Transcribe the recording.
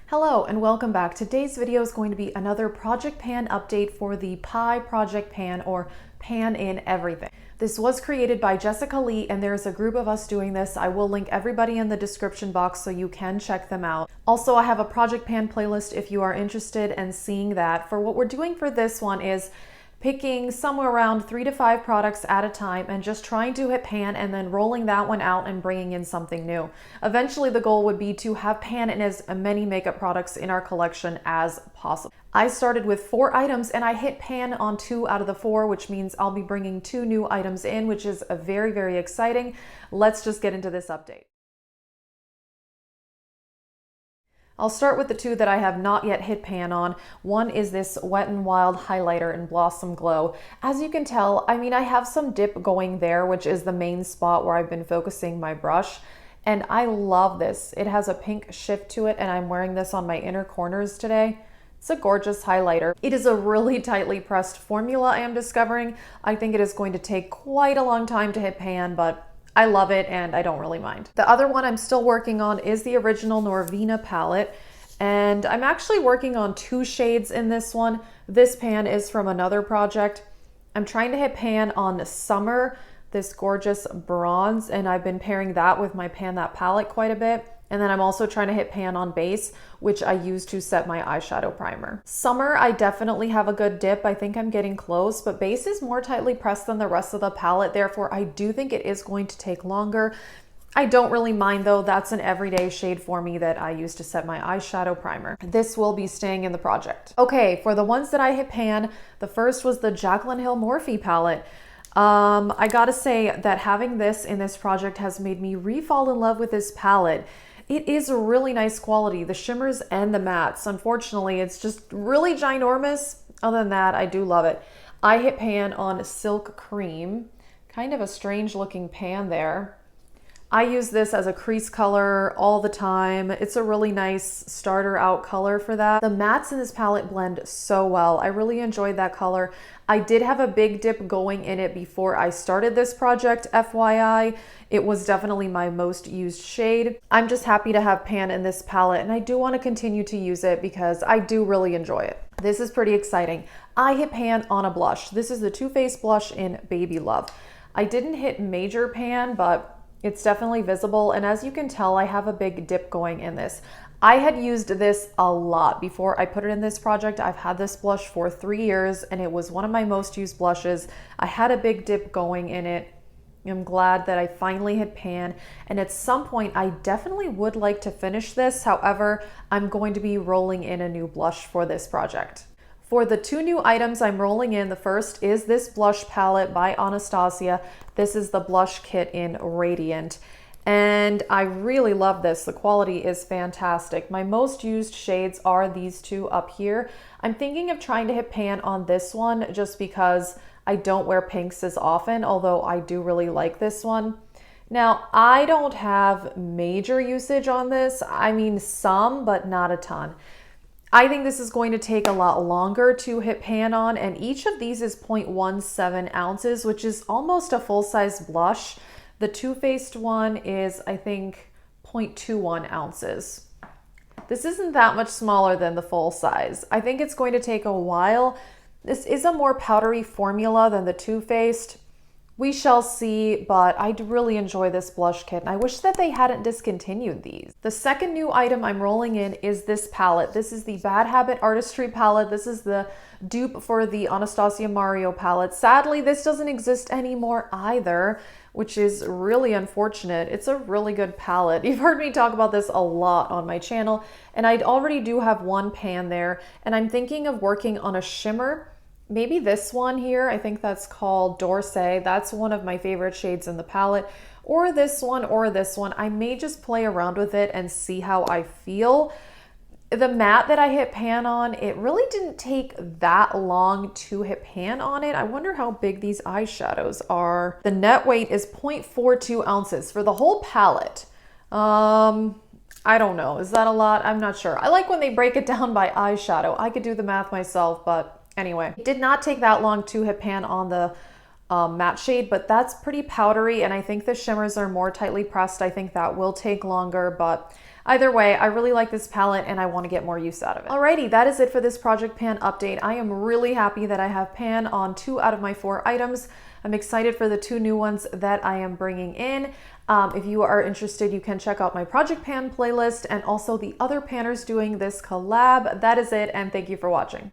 Hello and welcome back. Today's video is going to be another project pan update for the Pie Project Pan, or Pan in Everything. This was created by Jessica Lee and there's a group of us doing this. I will link everybody in the description box so you can check them out. Also, I have a project pan playlist if you are interested in seeing that. For what we're doing for this one is picking somewhere around 3 to 5 products at a time and just trying to hit pan and then rolling that one out and bringing in something new. Eventually the goal would be to have pan in as many makeup products in our collection as possible. I started with 4 items and I hit pan on 2 out of the 4, which means I'll be bringing 2 new items in, which is very, very exciting. Let's just get into this update. I'll start with the 2 that I have not yet hit pan on. One is this Wet n Wild highlighter in Blossom Glow. As you can tell, I have some dip going there, which is the main spot where I've been focusing my brush. And I love this. It has a pink shift to it and I'm wearing this on my inner corners today. It's a gorgeous highlighter. It is a really tightly pressed formula I am discovering. I think it is going to take quite a long time to hit pan, but I love it and I don't really mind. The other one I'm still working on is the original Noirvina palette, and I'm actually working on 2 shades in this one. This pan is from another project. I'm trying to hit pan on Summer, this gorgeous bronze, and I've been pairing that with my Pan That palette quite a bit. And then I'm also trying to hit pan on Base, which I use to set my eyeshadow primer. Summer, I definitely have a good dip. I think I'm getting close, but Base is more tightly pressed than the rest of the palette. Therefore, I do think it is going to take longer. I don't really mind though. That's an everyday shade for me that I use to set my eyeshadow primer. This will be staying in the project. Okay, for the ones that I hit pan, the first was the Jacqueline Hale Morphe palette. I gotta say that having this in this project has made me re-fall in love with this palette. It is a really nice quality, the shimmers and the mattes. Unfortunately, it's just really ginormous. Other than that, I do love it. I hit pan on Silk Cream, kind of a strange looking pan there. I use this as a crease color all the time. It's a really nice starter out color for that. The mattes in this palette blend so well. I really enjoyed that color. I did have a big dip going in it before I started this project, FYI. It was definitely my most used shade. I'm just happy to have pan in this palette and I do want to continue to use it because I do really enjoy it. This is pretty exciting. I hit pan on a blush. This is the Too Faced blush in Baby Love. I didn't hit major pan, but it's definitely visible, and as you can tell, I have a big dip going in this. I had used this a lot before I put it in this project. I've had this blush for 3 years and it was one of my most used blushes. I had a big dip going in it. I'm glad that I finally hit pan, and at some point I definitely would like to finish this. However, I'm going to be rolling in a new blush for this project. For the 2 new items I'm rolling in, the first is this blush palette by Anastasia. This is the blush kit in Radiant, and I really love this. The quality is fantastic. My most used shades are these 2 up here. I'm thinking of trying to hit pan on this one just because I don't wear pinks as often, although I do really like this one. Now, I don't have major usage on this. Some, but not a ton. I think this is going to take a lot longer to hit pan on, and each of these is 0.17 ounces, which is almost a full-size blush. The Too Faced one is, I think, 0.21 ounces. This isn't that much smaller than the full size. I think it's going to take a while. This is a more powdery formula than the Too Faced. We shall see, but I really enjoy this blush kit and I wish that they hadn't discontinued these. The second new item I'm rolling in is this palette. This is the Bad Habit Artistry palette. This is the dupe for the Anastasia Mario palette. Sadly, this doesn't exist anymore either, which is really unfortunate. It's a really good palette. You've heard me talk about this a lot on my channel, and I already do have 1 pan there, and I'm thinking of working on a shimmer. Maybe this one here, I think that's called Dorsey. That's one of my favorite shades in the palette. Or this one, or this one. I may just play around with it and see how I feel. The matte that I hit pan on, it really didn't take that long to hit pan on it. I wonder how big these eyeshadows are. The net weight is 0.42 ounces for the whole palette. I don't know. Is that a lot? I'm not sure. I like when they break it down by eyeshadow. I could do the math myself, but anyway, it did not take that long to hit pan on the matte shade, but that's pretty powdery, and I think the shimmers are more tightly pressed. I think that will take longer, but Either way, I really like this palette and I want to get more use out of it. Alrighty, that is it for this Project Pan update. I am really happy that I have pan on 2 out of my 4 items. I'm excited for the 2 new ones that I am bringing in. If you are interested, you can check out my Project Pan playlist and also the other panners doing this collab. That is it, and thank you for watching.